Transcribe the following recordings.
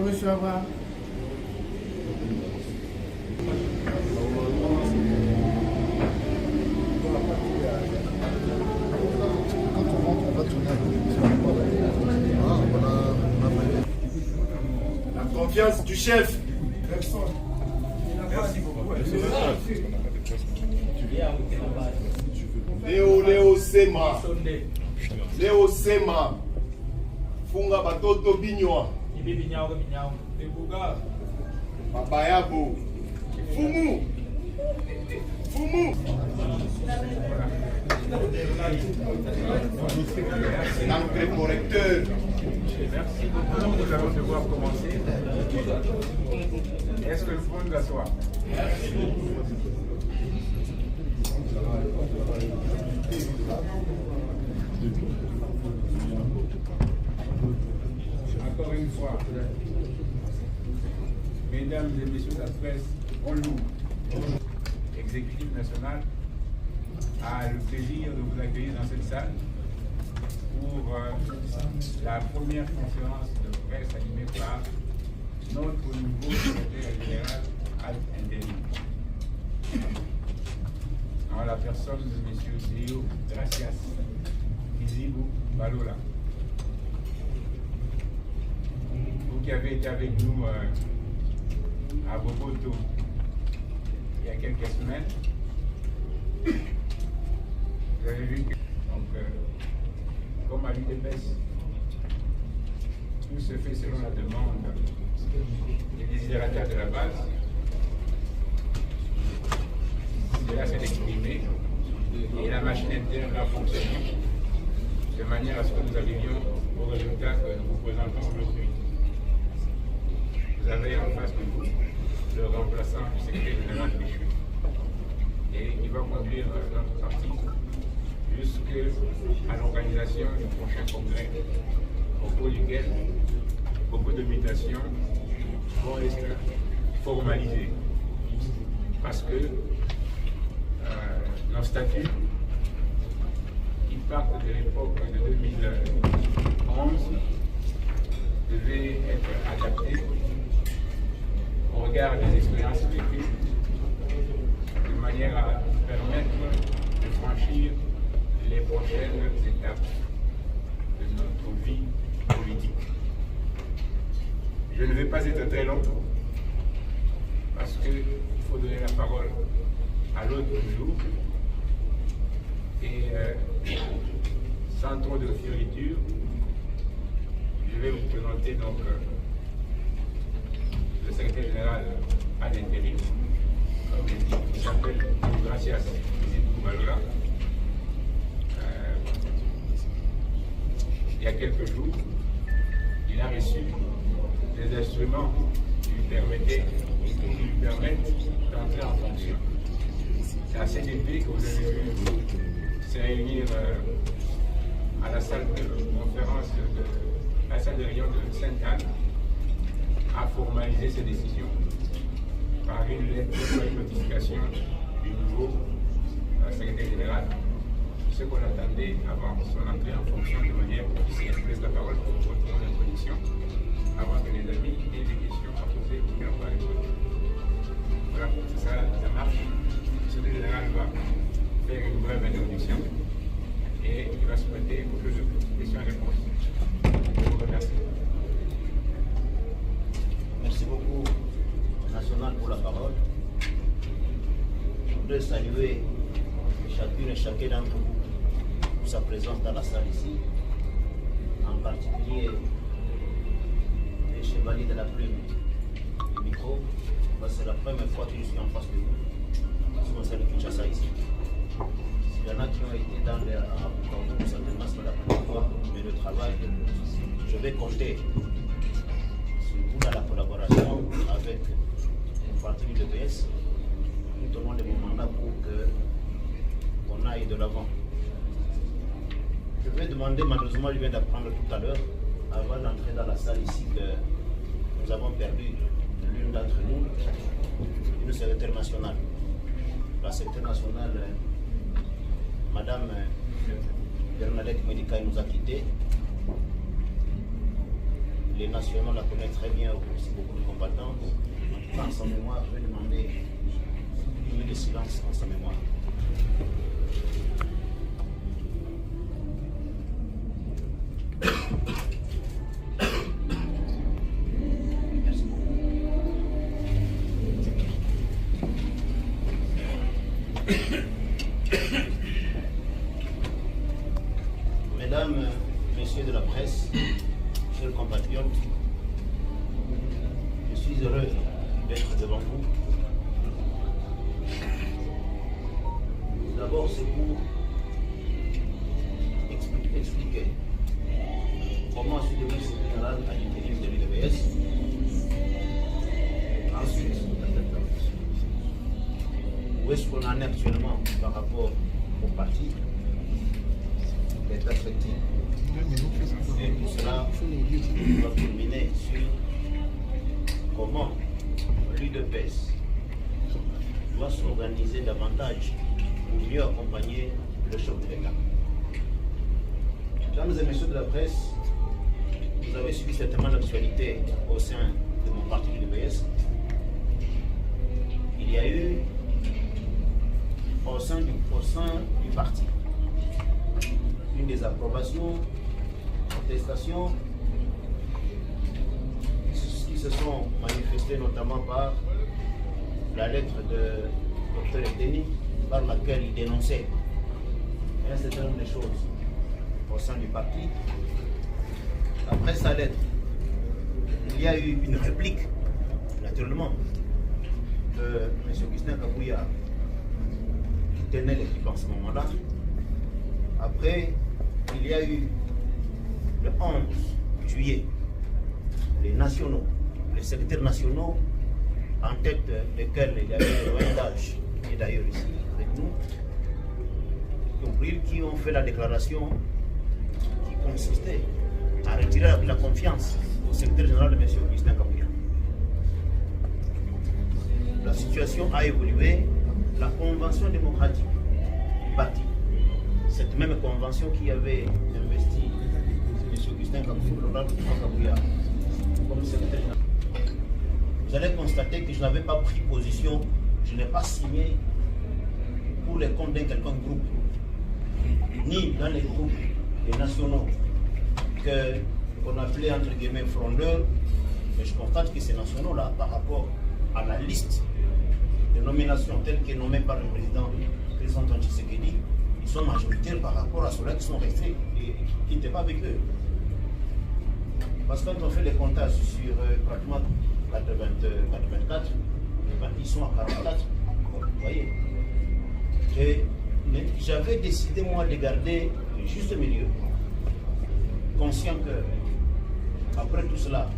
monsieur Ava. La confiance du chef. Merci beaucoup. Léo Sema. Léo Sema. Funga batoto binywa. Babayabo. Fumu. Fumu. L'encre correcteur. Merci beaucoup. Nous allons devoir commencer. Est-ce que le pouvons nous asseoir? Encore une fois, mesdames et messieurs de la presse, bonjour. Exécutif national a le plaisir de vous accueillir dans cette salle pour la première conférence de presse animée par notre nouveau secrétaire général ad intérim, en la personne de M. Theo Gracias Izibu Balola. Vous qui avez été avec nous à Bogoto il y a quelques semaines, vous avez vu que, comme à l'UDPS, tout se fait selon la demande des désidérateurs de la base. Cela s'est exprimé et la machine interne a fonctionné de manière à ce que nous arrivions au résultat que nous vous présentons aujourd'hui. Vous avez en face de vous le remplaçant du secrétaire général Péchu et qui va conduire notre parti jusqu'à l'organisation du prochain congrès au cours duquel beaucoup de mutations vont être formalisées. Parce que nos statuts, qui partent de l'époque de 2011, devaient être adaptés au regard des expériences vécues, de manière à permettre de franchir les prochaines étapes de notre vie politique. Je ne vais pas être très long, parce qu'il faut donner la parole à l'autre jour. Et sans trop de fioriture, je vais vous présenter donc le secrétaire général à l'intérim, comme il dit, qui s'appelle Gracias Izibu Balola. Il y a quelques jours, il a reçu des instruments qui lui permettent d'entrer en fonction. C'est la CDP que vous avez vu se réunir à la salle de conférence, la salle de réunion de Sainte-Anne, a formalisé ses décisions par une lettre de notification du nouveau secrétaire général. Ce qu'on attendait avant son entrée en fonction de manière officielle. Je laisse la parole pour votre introduction avant que les amis aient des questions à poser ou bien pas répondre. Voilà, c'est ça, ça marche. Le secrétaire général va faire une brève introduction et il va se prêter au jeu de questions-réponses. Je vous remercie. Merci beaucoup, National, pour la parole. Je voudrais saluer chacune et chacun d'entre vous pour sa présence dans la salle ici, en particulier les chevaliers de la plume du micro. C'est la première fois que je suis en face de vous. Je suis en Kinshasa ici. Il y en a qui ont été dans les vous, certainement c'est la première fois, mais le travail, je vais compter sur vous dans la collaboration avec le parti du DPS tout au long de mon mandat pour qu'on aille de l'avant. Je vais demander, malheureusement, je viens d'apprendre tout à l'heure, avant d'entrer dans la salle ici, que nous avons perdu l'une d'entre nous, une secrétaire nationale. La secrétaire nationale, Madame Bernadette Medika, nous a quittés. les nationaux la connaissent très bien, aussi beaucoup de combattants. En sa mémoire, je vais demander une minute de silence en sa mémoire. Merci beaucoup. Mesdames, Messieurs de la presse, chers compatriotes, je suis heureux d'être devant vous. D'abord, c'est pour expliquer comment je suis devenu secrétaire général à l'intérim de l'UDPS. Ensuite, où est-ce qu'on en est actuellement par rapport au parti, les perspectives. Et tout cela va culminer sur comment l'UDPS doit s'organiser davantage pour mieux accompagner le chef de l'État. Mesdames et messieurs de la presse, vous avez suivi certainement l'actualité au sein de mon parti l'UDPS. Il y a eu au sein du parti une désapprobation, contestation qui se sont manifestées notamment par la lettre de Dr Eteni par laquelle il dénonçait un certain nombre de choses au sein du parti. Après sa lettre, il y a eu une réplique, naturellement, de M. Augustin Kabouya, qui tenait l'équipe en ce moment-là. Après, il y a eu le 11 juillet, les nationaux, les secrétaires nationaux, en tête desquels il y avait le Wendage, qui est d'ailleurs ici avec nous, qui ont fait la déclaration qui consistait à retirer la confiance au secrétaire général de M. Augustin Kabouya. La situation a évolué. La convention démocratique du parti, cette même convention qui avait investi M. Augustin Kabouya comme secrétaire général, vous allez constater que je n'avais pas pris position, je n'ai pas signé pour les comptes d'un quelconque groupe, ni dans les groupes des nationaux qu'on appelait entre guillemets frondeurs, mais je constate que ces nationaux-là, par rapport à la liste de nominations telles que nommées par le président Antoine Tshisekedi, ils sont majoritaires par rapport à ceux-là qui sont restés et qui n'étaient pas avec eux. Parce que quand on fait les comptages sur pratiquement 84, ils sont à 44, vous voyez. Mais j'avais décidé moi de garder le juste milieu, conscient que après tout cela,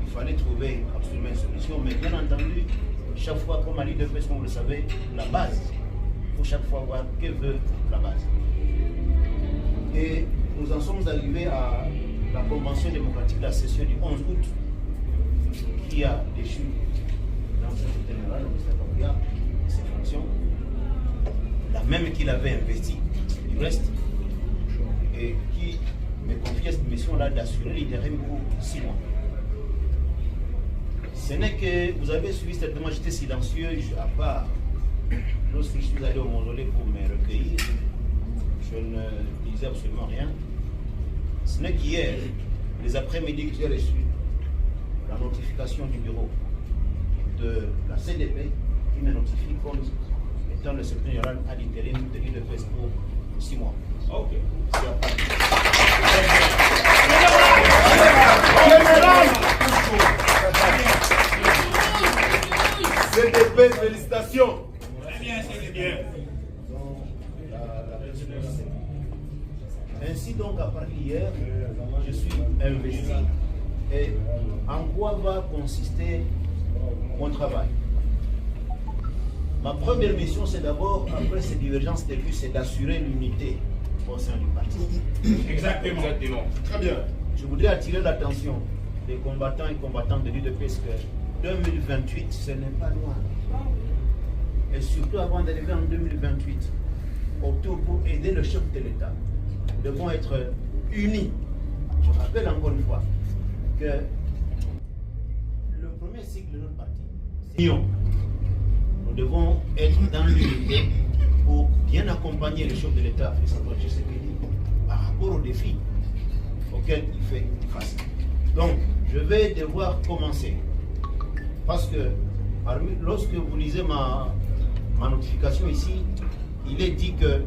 il fallait trouver absolument une solution, mais bien entendu, chaque fois, comme à l'UDPS, comme vous le savez, la base, il faut chaque fois voir que veut la base. Et nous en sommes arrivés à la convention démocratique de la session du 11 août, qui a déchu l'ancien secrétaire général, Augustin Kabouya, de ses fonctions, la même qu'il avait investi du reste, et qui me confiait cette mission-là d'assurer l'intérim pour 6 mois. Ce n'est que vous avez suivi certainement, j'étais silencieux, à part lorsque je suis allé au mausolée pour me recueillir, je ne disais absolument rien. Ce n'est qu'hier, les après-midi, que j'ai reçu la notification du bureau de la CDP qui me notifie comme étant le secrétaire général à l'intérim de l'UDPS pour 6 mois. Ok. CDP, félicitations. Très bien, c'est bien. Ainsi donc, à partir d'hier, je suis investi. Et en quoi va consister mon travail? Ma première mission, c'est d'abord, après ces divergences de vues, c'est d'assurer l'unité au sein du parti. Exactement. Très bien. Je voudrais attirer l'attention des combattants et combattantes de l'UDPS que 2028, ce n'est pas loin. Et surtout avant d'arriver en 2028, autour pour aider le chef de l'État, nous devons être unis. Je rappelle encore une fois, que le premier cycle de notre parti, c'est l'union. Nous devons être dans l'unité pour bien accompagner le chef de l'État, Félix-Antoine Tshisekedi, par rapport aux défis auxquels il fait face. Donc, je vais devoir commencer. Parce que lorsque vous lisez ma notification ici, il est dit que